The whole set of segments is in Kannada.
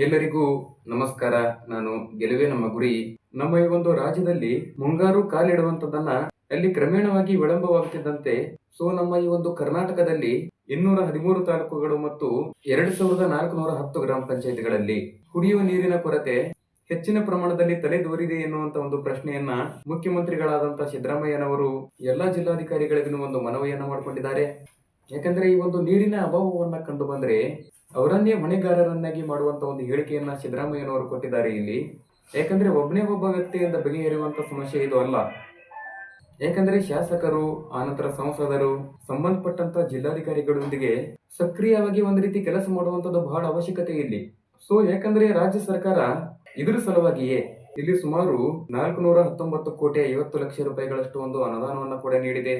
ಎಲ್ಲರಿಗೂ ನಮಸ್ಕಾರ. ನಾನು ಗೆಲುವೇ ನಮ್ಮ ಗುರಿ. ನಮ್ಮ ಈ ಒಂದು ರಾಜ್ಯದಲ್ಲಿ ಮುಂಗಾರು ಕಾಲಿಡುವಂತದನ್ನ ಅಲ್ಲಿ ಕ್ರಮೇಣವಾಗಿ ವಿಳಂಬವಾಗುತ್ತಿದ್ದಂತೆ ನಮ್ಮ ಈ ಒಂದು ಕರ್ನಾಟಕದಲ್ಲಿ 213 ತಾಲೂಕುಗಳು ಮತ್ತು 2410 ಗ್ರಾಮ ಪಂಚಾಯತಿಗಳಲ್ಲಿ ಕುಡಿಯುವ ನೀರಿನ ಕೊರತೆ ಹೆಚ್ಚಿನ ಪ್ರಮಾಣದಲ್ಲಿ ತಲೆದೋರಿದೆ ಎನ್ನುವಂತ ಒಂದು ಪ್ರಶ್ನೆಯನ್ನ ಮುಖ್ಯಮಂತ್ರಿಗಳಾದಂತಹ ಸಿದ್ದರಾಮಯ್ಯನವರು ಎಲ್ಲಾ ಜಿಲ್ಲಾಧಿಕಾರಿಗಳಿಗೂ ಒಂದು ಮನವಿಯನ್ನ ಮಾಡಿಕೊಂಡಿದ್ದಾರೆ. ಯಾಕಂದ್ರೆ ಈ ಒಂದು ನೀರಿನ ಅಭಾವವನ್ನ ಕಂಡು ಬಂದ್ರೆ ಅವರನ್ನೇ ಹೊಣೆಗಾರರನ್ನಾಗಿ ಮಾಡುವಂತ ಒಂದು ಹೇಳಿಕೆಯನ್ನ ಸಿದ್ದರಾಮಯ್ಯನವರು ಕೊಟ್ಟಿದ್ದಾರೆ ಇಲ್ಲಿ. ಯಾಕಂದ್ರೆ ಒಬ್ಬನೇ ಒಬ್ಬ ವ್ಯಕ್ತಿಯಿಂದ ಬಗೆಹರಿಯುವಂತ ಸಮಸ್ಯೆ ಇದು ಅಲ್ಲ. ಯಾಕಂದ್ರೆ ಶಾಸಕರು, ಆನಂತರ ಸಂಸದರು, ಸಂಬಂಧಪಟ್ಟಂತ ಜಿಲ್ಲಾಧಿಕಾರಿಗಳೊಂದಿಗೆ ಸಕ್ರಿಯವಾಗಿ ಒಂದು ರೀತಿ ಕೆಲಸ ಮಾಡುವಂತದ್ದು ಬಹಳ ಅವಶ್ಯಕತೆ ಇಲ್ಲಿ. ಯಾಕಂದ್ರೆ ರಾಜ್ಯ ಸರ್ಕಾರ ಇದ್ರ ಸಲುವಾಗಿಯೇ ಇಲ್ಲಿ ಸುಮಾರು 419 ಕೋಟಿ 50 ಲಕ್ಷ ರೂಪಾಯಿಗಳಷ್ಟು ಒಂದು ಅನುದಾನವನ್ನು ಕೂಡ ನೀಡಿದೆ.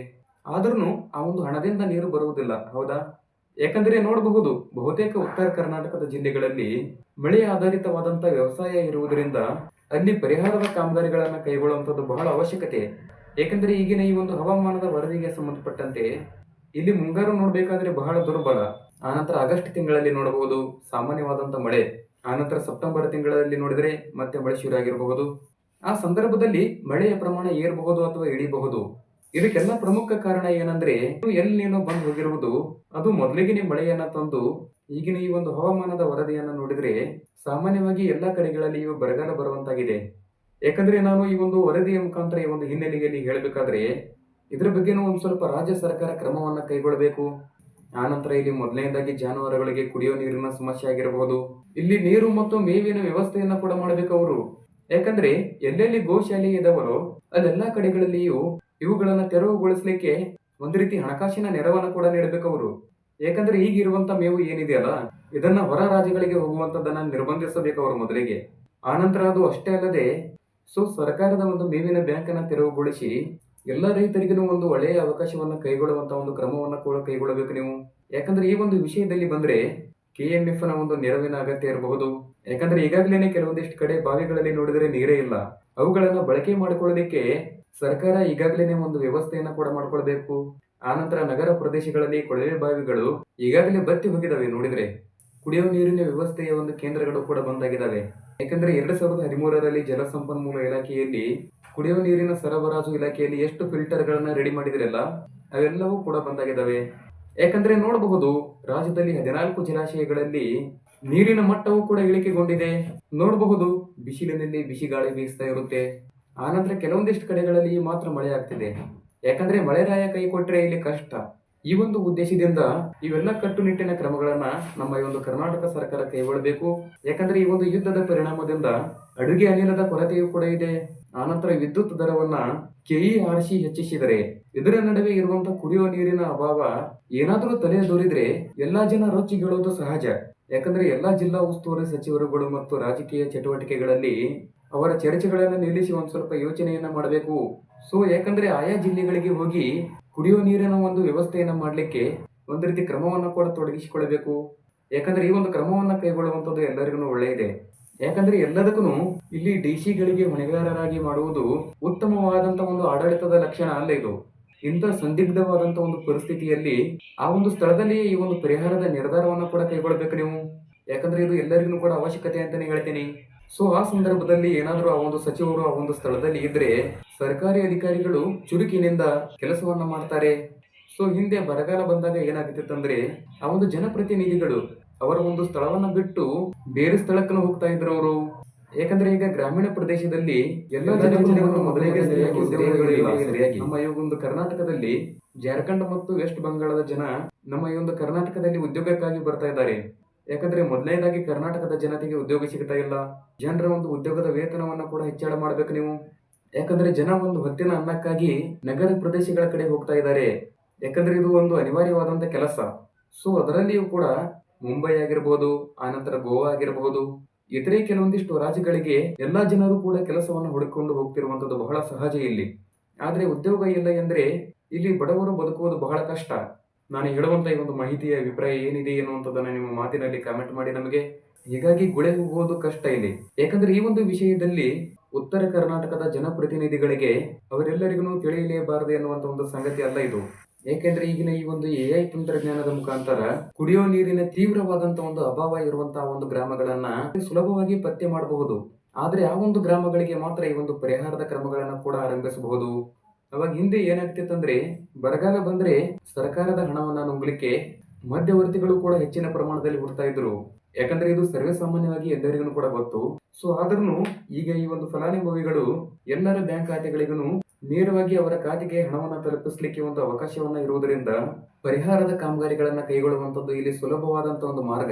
ಆದ್ರೂ ಆ ಒಂದು ಹಣದಿಂದ ನೀರು ಬರುವುದಿಲ್ಲ, ಹೌದಾ? ಯಾಕಂದ್ರೆ ನೋಡಬಹುದು, ಬಹುತೇಕ ಉತ್ತರ ಕರ್ನಾಟಕದ ಜಿಲ್ಲೆಗಳಲ್ಲಿ ಮಳೆ ಆಧಾರಿತವಾದಂತ ವ್ಯವಸಾಯ ಇರುವುದರಿಂದ ಅಲ್ಲಿ ಪರಿಹಾರದ ಕಾಮಗಾರಿಗಳನ್ನ ಕೈಗೊಳ್ಳುವಂತದ್ದು ಬಹಳ ಅವಶ್ಯಕತೆ. ಯಾಕಂದ್ರೆ ಈಗಿನ ಈ ಒಂದು ಹವಾಮಾನದ ವರದಿಗೆ ಸಂಬಂಧಪಟ್ಟಂತೆ ಇಲ್ಲಿ ಮುಂಗಾರು ನೋಡ್ಬೇಕಾದ್ರೆ ಬಹಳ ದುರ್ಬಲ. ಆನಂತರ ಆಗಸ್ಟ್ ತಿಂಗಳಲ್ಲಿ ನೋಡಬಹುದು ಸಾಮಾನ್ಯವಾದಂತ ಮಳೆ, ಆನಂತರ ಸೆಪ್ಟೆಂಬರ್ ತಿಂಗಳಲ್ಲಿ ನೋಡಿದ್ರೆ ಮತ್ತೆ ಮಳೆ ಶುರು ಆಗಿರಬಹುದು. ಆ ಸಂದರ್ಭದಲ್ಲಿ ಮಳೆಯ ಪ್ರಮಾಣ ಏರಬಹುದು ಅಥವಾ ಇಳಿಬಹುದು. ಇದಕ್ಕೆಲ್ಲ ಪ್ರಮುಖ ಕಾರಣ ಏನಂದ್ರೆ ಎಲ್ಲಿ ನೀನು ಬಂದು ಹೋಗಿರುವುದು, ಅದು ಮೊದಲಿಗೆ ಮಳೆಯನ್ನ ತಂದು ಈಗಿನ ಈ ಒಂದು ಹವಾಮಾನದ ವರದಿಯನ್ನ ನೋಡಿದ್ರೆ ಸಾಮಾನ್ಯವಾಗಿ ಎಲ್ಲಾ ಕಡೆಗಳಲ್ಲಿಯೂ ಬರಗಾಲ ಬರುವಂತಾಗಿದೆ. ಯಾಕಂದ್ರೆ ನಾನು ಈ ಒಂದು ವರದಿಯ ಮುಖಾಂತರ ಈ ಒಂದು ಹಿನ್ನೆಲೆಯಲ್ಲಿ ಹೇಳಬೇಕಾದ್ರೆ ಇದ್ರ ಬಗ್ಗೆನೂ ಒಂದ್ ಸ್ವಲ್ಪ ರಾಜ್ಯ ಸರ್ಕಾರ ಕ್ರಮವನ್ನ ಕೈಗೊಳ್ಳಬೇಕು. ಆನಂತರ ಇಲ್ಲಿ ಮೊದಲನೇದಾಗಿ ಜಾನುವಾರುಗಳಿಗೆ ಕುಡಿಯೋ ನೀರಿನ ಸಮಸ್ಯೆ ಆಗಿರಬಹುದು, ಇಲ್ಲಿ ನೀರು ಮತ್ತು ಮೇವಿನ ವ್ಯವಸ್ಥೆಯನ್ನ ಕೂಡ ಮಾಡಬೇಕು ಅವರು. ಯಾಕಂದ್ರೆ ಎಲ್ಲೆಲ್ಲಿ ಗೋಶಾಲೆ ಇದಾವರೋ ಅಲ್ಲೆಲ್ಲಾ ಕಡೆಗಳಲ್ಲಿಯೂ ಇವುಗಳನ್ನ ತೆರವುಗೊಳಿಸ್ಲಿಕ್ಕೆ ಒಂದು ರೀತಿ ಹಣಕಾಸಿನ ನೆರವನ್ನ ಕೂಡ ನೀಡಬೇಕು ಅವರು. ಯಾಕಂದ್ರೆ ಈಗಿರುವಂತ ಮೇವು ಏನಿದೆಯಲ್ಲ, ಇದನ್ನ ಹೊರ ರಾಜ್ಯಗಳಿಗೆ ಹೋಗುವಂತದನ್ನ ನಿರ್ಬಂಧಿಸಬೇಕು ಅವರು ಮೊದಲಿಗೆ. ಆನಂತರ ಅದು ಅಷ್ಟೇ ಅಲ್ಲದೆ ಸರ್ಕಾರದ ಒಂದು ಮೇವಿನ ಬ್ಯಾಂಕ್ ಅನ್ನ ತೆರವುಗೊಳಿಸಿ ಎಲ್ಲ ರೈತರಿಗೂ ಒಂದು ಒಳ್ಳೆಯ ಅವಕಾಶವನ್ನ ಕೈಗೊಳ್ಳುವಂತ ಒಂದು ಕ್ರಮವನ್ನ ಕೂಡ ಕೈಗೊಳ್ಳಬೇಕು ನೀವು. ಯಾಕಂದ್ರೆ ಈ ಒಂದು ವಿಷಯದಲ್ಲಿ ಬಂದ್ರೆ KMF ನ ಒಂದು ನೆರವಿನ ಅಗತ್ಯ ಇರಬಹುದು. ಯಾಕಂದ್ರೆ ಈಗಾಗಲೇ ಕೆಲವೊಂದಿಷ್ಟು ಕಡೆ ಬಾವಿಗಳಲ್ಲಿ ನೋಡಿದ್ರೆ ನೀರೇ ಇಲ್ಲ. ಅವುಗಳನ್ನ ಬಳಕೆ ಮಾಡಿಕೊಳ್ಳೋದಕ್ಕೆ ಸರ್ಕಾರ ಈಗಾಗಲೇ ಒಂದು ವ್ಯವಸ್ಥೆಯನ್ನ ಕೂಡ ಮಾಡ್ಕೊಳ್ಬೇಕು. ಆನಂತರ ನಗರ ಪ್ರದೇಶಗಳಲ್ಲಿ ಕೊಳವೆ ಬಾವಿಗಳು ಈಗಾಗಲೇ ಬತ್ತಿ ಹೋಗಿದಾವೆ. ನೋಡಿದ್ರೆ ಕುಡಿಯುವ ನೀರಿನ ವ್ಯವಸ್ಥೆಯ ಒಂದು ಕೇಂದ್ರಗಳು ಕೂಡ ಬಂದಾಗಿದ್ದಾವೆ. ಯಾಕಂದ್ರೆ 2013ರಲ್ಲಿ ಜಲಸಂಪನ್ಮೂಲ ಇಲಾಖೆಯಲ್ಲಿ ಕುಡಿಯುವ ನೀರಿನ ಸರಬರಾಜು ಇಲಾಖೆಯಲ್ಲಿ ಎಷ್ಟು ಫಿಲ್ಟರ್ ಗಳನ್ನ ರೆಡಿ ಮಾಡಿದ್ರಲ್ಲ ಅವೆಲ್ಲವೂ ಕೂಡ ಬಂದಾಗಿದ್ದಾವೆ. ಯಾಕಂದ್ರೆ ನೋಡಬಹುದು, ರಾಜ್ಯದಲ್ಲಿ 14 ಜಲಾಶಯಗಳಲ್ಲಿ ನೀರಿನ ಮಟ್ಟವೂ ಕೂಡ ಇಳಿಕೆಗೊಂಡಿದೆ. ನೋಡಬಹುದು, ಬಿಸಿಲಿನಲ್ಲಿ ಬಿಸಿ ಗಾಳಿ ಬೀಸ್ತಾ ಇರುತ್ತೆ. ಆನಂತರ ಕೆಲವೊಂದಿಷ್ಟು ಕಡೆಗಳಲ್ಲಿ ಮಾತ್ರ ಮಳೆ ಆಗ್ತಿದೆ. ಯಾಕಂದ್ರೆ ಮಳೆರಾಯ ಕೈ ಕೊಟ್ರೆ ಇಲ್ಲಿ ಕಷ್ಟ. ಈ ಒಂದು ಉದ್ದೇಶದಿಂದ ಇವೆಲ್ಲ ಕಟ್ಟುನಿಟ್ಟಿನ ಕ್ರಮಗಳನ್ನ ನಮ್ಮ ಈ ಒಂದು ಕರ್ನಾಟಕ ಸರ್ಕಾರ ಕೈಗೊಳ್ಳಬೇಕು. ಯಾಕಂದ್ರೆ ಈ ಒಂದು ಯುದ್ಧದ ಪರಿಣಾಮದಿಂದ ಅಡುಗೆ ಅನಿಲದ ಕೊರತೆಯೂ ಕೂಡ ಇದೆ. ಆನಂತರ ವಿದ್ಯುತ್ ದರವನ್ನ KERC ಹೆಚ್ಚಿಸಿದರೆ ಇದರ ನಡುವೆ ಇರುವಂತಹ ಕುಡಿಯುವ ನೀರಿನ ಅಭಾವ ಏನಾದ್ರೂ ತಲೆ ದೂರಿದ್ರೆ ಎಲ್ಲಾ ಜನ ರೊಚ್ಚಿಗೇಳೋದು ಸಹಜ. ಯಾಕಂದ್ರೆ ಎಲ್ಲಾ ಜಿಲ್ಲಾ ಉಸ್ತುವಾರಿ ಸಚಿವರುಗಳು ಮತ್ತು ರಾಜಕೀಯ ಚಟುವಟಿಕೆಗಳಲ್ಲಿ ಅವರ ಚರ್ಚೆಗಳನ್ನ ನಿಲ್ಲಿಸಿ ಒಂದ್ ಸ್ವಲ್ಪ ಯೋಚನೆಯನ್ನ ಮಾಡಬೇಕು. ಯಾಕಂದ್ರೆ ಆಯಾ ಜಿಲ್ಲೆಗಳಿಗೆ ಹೋಗಿ ಕುಡಿಯುವ ನೀರಿನ ಒಂದು ವ್ಯವಸ್ಥೆಯನ್ನ ಮಾಡ್ಲಿಕ್ಕೆ ಒಂದ್ ರೀತಿ ಕ್ರಮವನ್ನ ಕೂಡ ತೊಡಗಿಸಿಕೊಳ್ಳಬೇಕು. ಯಾಕಂದ್ರೆ ಈ ಒಂದು ಕ್ರಮವನ್ನ ಕೈಗೊಳ್ಳುವಂತದ್ದು ಎಲ್ಲರಿಗೂ ಒಳ್ಳೆಯದೇ. ಯಾಕಂದ್ರೆ ಎಲ್ಲದಕ್ಕೂ ಇಲ್ಲಿ DC ಗಳಿಗೆ ಹೊಣೆಗಾರರಾಗಿ ಮಾಡುವುದು ಉತ್ತಮವಾದಂತ ಒಂದು ಆಡಳಿತದ ಲಕ್ಷಣ ಅಲ್ಲ ಇದು. ಇಂಥ ಸಂದಿಗ್ಧವಾದಂತ ಒಂದು ಪರಿಸ್ಥಿತಿಯಲ್ಲಿ ಆ ಒಂದು ಸ್ಥಳದಲ್ಲಿ ಈ ಒಂದು ಪರಿಹಾರದ ನಿರ್ಧಾರವನ್ನ ಕೂಡ ಕೈಗೊಳ್ಳಬೇಕು ನೀವು. ಯಾಕಂದ್ರೆ ಇದು ಎಲ್ಲರಿಗೂ ಕೂಡ ಅವಶ್ಯಕತೆ ಅಂತಾನೆ ಹೇಳ್ತೀನಿ. ಆ ಸಂದರ್ಭದಲ್ಲಿ ಏನಾದ್ರೂ ಆ ಒಂದು ಸಚಿವರು ಆ ಒಂದು ಸ್ಥಳದಲ್ಲಿ ಇದ್ರೆ ಸರ್ಕಾರಿ ಅಧಿಕಾರಿಗಳು ಚುರುಕಿನಿಂದ ಕೆಲಸವನ್ನ ಮಾಡ್ತಾರೆ. ಹಿಂದೆ ಬರಗಾಲ ಬಂದಾಗ ಏನಾಗುತ್ತಿತ್ತಂದ್ರೆ ಆ ಒಂದು ಜನಪ್ರತಿನಿಧಿಗಳು ಅವರ ಒಂದು ಸ್ಥಳವನ್ನ ಬಿಟ್ಟು ಬೇರೆ ಸ್ಥಳಕ್ಕೆ ಹೋಗ್ತಾ ಇದ್ರು ಅವರು. ಯಾಕಂದ್ರೆ ಈಗ ಗ್ರಾಮೀಣ ಪ್ರದೇಶದಲ್ಲಿ ಎಲ್ಲ ಜನಜೀವನ ಮೊದಲಿಗೆ ಸರಿಯಾಗಿ ನಮ್ಮ ಈ ಒಂದು ಕರ್ನಾಟಕದಲ್ಲಿ ಜಾರ್ಖಂಡ್ ಮತ್ತು ವೆಸ್ಟ್ ಬಂಗಾಳದ ಜನ ನಮ್ಮ ಈ ಒಂದು ಕರ್ನಾಟಕದಲ್ಲಿ ಉದ್ಯೋಗಕ್ಕಾಗಿ ಬರ್ತಾ ಇದ್ದಾರೆ. ಯಾಕಂದ್ರೆ ಮೊದಲನೇದಾಗಿ ಕರ್ನಾಟಕದ ಜನತೆಗೆ ಉದ್ಯೋಗ ಸಿಗ್ತಾ ಇಲ್ಲ. ಜನರ ಒಂದು ಉದ್ಯೋಗದ ವೇತನವನ್ನ ಕೂಡ ಹೆಚ್ಚಳ ಮಾಡ್ಬೇಕು ನೀವು. ಯಾಕಂದ್ರೆ ಜನ ಒಂದು ಹೊತ್ತಿನ ಅನ್ನಕ್ಕಾಗಿ ನಗರ ಪ್ರದೇಶಗಳ ಕಡೆ ಹೋಗ್ತಾ ಇದ್ದಾರೆ. ಯಾಕಂದ್ರೆ ಇದು ಒಂದು ಅನಿವಾರ್ಯವಾದಂತ ಕೆಲಸ. ಅದರಲ್ಲಿಯೂ ಕೂಡ ಮುಂಬೈ ಆಗಿರ್ಬೋದು, ಆನಂತರ ಗೋವಾ ಆಗಿರಬಹುದು, ಇತರೆ ಕೆಲವೊಂದಿಷ್ಟು ರಾಜ್ಯಗಳಿಗೆ ಎಲ್ಲಾ ಜನರು ಕೂಡ ಕೆಲಸವನ್ನು ಹುಡುಕಿಕೊಂಡು ಹೋಗ್ತಿರುವಂತದ್ದು ಬಹಳ ಸಹಜ ಇಲ್ಲಿ. ಆದ್ರೆ ಉದ್ಯೋಗ ಇಲ್ಲ ಎಂದ್ರೆ ಇಲ್ಲಿ ಬಡವರು ಬದುಕುವುದು ಬಹಳ ಕಷ್ಟ. ನಾನು ಹೇಳುವಂತ ಈ ಒಂದು ಮಾಹಿತಿಯ ಅಭಿಪ್ರಾಯ ಏನಿದೆ ಎನ್ನುವಂಥದ್ದನ್ನ ನಿಮ್ಮ ಮಾತಿನಲ್ಲಿ ಕಾಮೆಂಟ್ ಮಾಡಿ ನಮಗೆ. ಹೀಗಾಗಿ ಗುಳೆ ಹೋಗುವುದು ಕಷ್ಟ ಇಲ್ಲಿ. ಯಾಕಂದ್ರೆ ಈ ಒಂದು ವಿಷಯದಲ್ಲಿ ಉತ್ತರ ಕರ್ನಾಟಕದ ಜನಪ್ರತಿನಿಧಿಗಳಿಗೆ ಅವರೆಲ್ಲರಿಗೂ ತಿಳಿಯಲೇಬಾರದು ಎನ್ನುವಂತ ಒಂದು ಸಂಗತಿ ಅಲ್ಲ ಇದು. ಏಕೆಂದ್ರೆ ಈಗಿನ ಈ ಒಂದು AI ತಂತ್ರಜ್ಞಾನದ ಮುಖಾಂತರ ಕುಡಿಯೋ ನೀರಿನ ತೀವ್ರವಾದಂತ ಒಂದು ಅಭಾವ ಇರುವಂತಹ ಒಂದು ಗ್ರಾಮಗಳನ್ನ ಸುಲಭವಾಗಿ ಪತ್ತೆ ಮಾಡಬಹುದು. ಆದ್ರೆ ಆ ಒಂದು ಗ್ರಾಮಗಳಿಗೆ ಮಾತ್ರ ಈ ಒಂದು ಪರಿಹಾರದ ಕ್ರಮಗಳನ್ನ ಕೂಡ ಆರಂಭಿಸಬಹುದು. ಅವಾಗ ಹಿಂದೆ ಏನಾಗ್ತಿತ್ತಂದ್ರೆ ಬರಗಾಲ ಬಂದ್ರೆ ಸರ್ಕಾರದ ಹಣವನ್ನ ನುಂಗ್ಲಿಕ್ಕೆ ಮಧ್ಯವರ್ತಿಗಳು ಕೂಡ ಹೆಚ್ಚಿನ ಪ್ರಮಾಣದಲ್ಲಿ ಹುಡ್ತಾ ಇದ್ರು. ಯಾಕಂದ್ರೆ ಇದು ಸರ್ವೇ ಸಾಮಾನ್ಯವಾಗಿ ಎಲ್ಲರಿಗೂ ಕೂಡ ಗೊತ್ತು. ಸೊ ಆದ್ರೂ ಈಗ ಈ ಒಂದು ಫಲಾನುಭವಿಗಳು ಎಲ್ಲರ ಬ್ಯಾಂಕ್ ಖಾತೆಗಳಿಗೂ ನೇರವಾಗಿ ಅವರ ಖಾತೆಗೆ ಹಣವನ್ನ ತಲುಪಿಸಲಿಕ್ಕೆ ಒಂದು ಅವಕಾಶವನ್ನ ಇರುವುದರಿಂದ ಪರಿಹಾರದ ಕಾಮಗಾರಿಗಳನ್ನ ಕೈಗೊಳ್ಳುವಂತದ್ದು ಇಲ್ಲಿ ಸುಲಭವಾದಂತ ಒಂದು ಮಾರ್ಗ.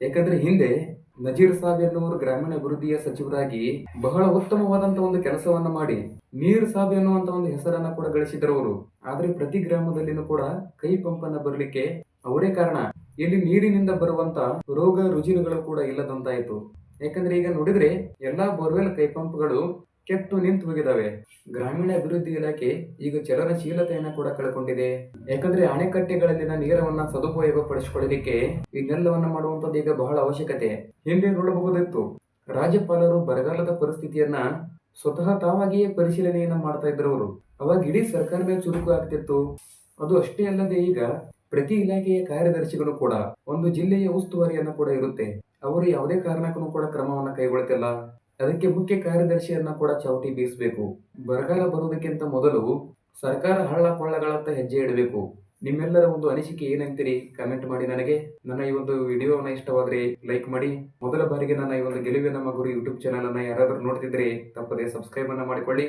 ಯಾಕಂದ್ರೆ ಹಿಂದೆ ನಜೀರ್ ಸಾಬ್ ಎನ್ನುವರು ಗ್ರಾಮೀಣ ಅಭಿವೃದ್ಧಿಯ ಸಚಿವರಾಗಿ ಬಹಳ ಉತ್ತಮವಾದಂತ ಒಂದು ಕೆಲಸವನ್ನ ಮಾಡಿ ನೀರ್ ಸಾಬ್ ಎನ್ನುವಂತ ಒಂದು ಹೆಸರನ್ನ ಕೂಡ ಗಳಿಸಿದ್ರು ಅವರು. ಆದ್ರೆ ಪ್ರತಿ ಗ್ರಾಮದಲ್ಲಿನೂ ಕೂಡ ಕೈ ಪಂಪ್ ಅನ್ನ ಬರ್ಲಿಕ್ಕೆ ಅವರೇ ಕಾರಣ. ಇಲ್ಲಿ ನೀರಿನಿಂದ ಬರುವಂತ ರೋಗ ರುಜಿನಗಳು ಕೂಡ ಇಲ್ಲದಂತಾಯ್ತು. ಯಾಕಂದ್ರೆ ಈಗ ನೋಡಿದ್ರೆ ಎಲ್ಲಾ ಬೋರ್ವೆಲ್ ಕೈ ಪಂಪ್ಗಳು ಕೆಟ್ಟು ನಿಂತು ಹೋಗಿದಾವೆ. ಗ್ರಾಮೀಣ ಅಭಿವೃದ್ಧಿ ಇಲಾಖೆ ಈಗ ಚಲನಶೀಲತೆಯನ್ನ ಕೂಡ ಕಳ್ಕೊಂಡಿದೆ. ಯಾಕಂದ್ರೆ ಅಣೆಕಟ್ಟೆಗಳಲ್ಲಿನ ನೀರವನ್ನ ಸದುಪಯೋಗ ಪಡಿಸಿಕೊಳ್ಳಲಿಕ್ಕೆ ಇದನ್ನೆಲ್ಲವನ್ನ ಮಾಡುವಂತದ್ದು ಈಗ ಬಹಳ ಅವಶ್ಯಕತೆ. ಹಿಂದೆ ನೋಡಬಹುದಿತ್ತು, ರಾಜ್ಯಪಾಲರು ಬರಗಾಲದ ಪರಿಸ್ಥಿತಿಯನ್ನ ಸ್ವತಃ ತಾವಾಗಿಯೇ ಪರಿಶೀಲನೆಯನ್ನ ಮಾಡ್ತಾ ಇದ್ರು ಅವರು. ಅವಾಗ ಇಡೀ ಸರ್ಕಾರವೇ ಚುರುಕು ಆಗ್ತಿತ್ತು. ಅದು ಅಷ್ಟೇ ಅಲ್ಲದೆ ಈಗ ಪ್ರತಿ ಇಲಾಖೆಯ ಕಾರ್ಯದರ್ಶಿಗಳು ಕೂಡ ಒಂದು ಜಿಲ್ಲೆಯ ಉಸ್ತುವಾರಿಯನ್ನ ಕೂಡ ಇರುತ್ತೆ. ಅವರು ಯಾವುದೇ ಕಾರಣಕ್ಕೂ ಕೂಡ ಕ್ರಮವನ್ನ ಕೈಗೊಳ್ತಿಲ್ಲ. ಅದಕ್ಕೆ ಮುಖ್ಯ ಕಾರ್ಯದರ್ಶಿಯನ್ನ ಕೂಡ ಚಾವಟಿ ಬೀಸಬೇಕು. ಬರಗಾಲ ಬರುವುದಕ್ಕಿಂತ ಮೊದಲು ಸರ್ಕಾರ ಹಳ್ಳ ಕೊಳ್ಳಗಳತ್ತ ಹೆಜ್ಜೆ ಇಡಬೇಕು. ನಿಮ್ಮೆಲ್ಲರ ಒಂದು ಅನಿಸಿಕೆ ಏನಂತೀರಿ ಕಮೆಂಟ್ ಮಾಡಿ ನನಗೆ. ನನ್ನ ಈ ಒಂದು ವಿಡಿಯೋನ ಇಷ್ಟವಾದ್ರೆ ಲೈಕ್ ಮಾಡಿ. ಮೊದಲ ಬಾರಿಗೆ ನನ್ನ ಈ ಒಂದು ಗೆಲುವೆ ನಮ್ಮ ಗುರು ಯೂಟ್ಯೂಬ್ ಚಾನಲ್ ಅನ್ನ ಯಾರಾದರೂ ನೋಡ್ತಿದ್ರೆ ತಪ್ಪದೆ ಸಬ್ಸ್ಕ್ರೈಬ್ ಅನ್ನ ಮಾಡಿಕೊಳ್ಳಿ.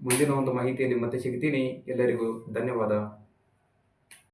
ಮುಂದಿನ ಒಂದು ಮಾಹಿತಿಯಲ್ಲಿ ಮತ್ತೆ ಸಿಗ್ತೀನಿ. ಎಲ್ಲರಿಗೂ ಧನ್ಯವಾದ.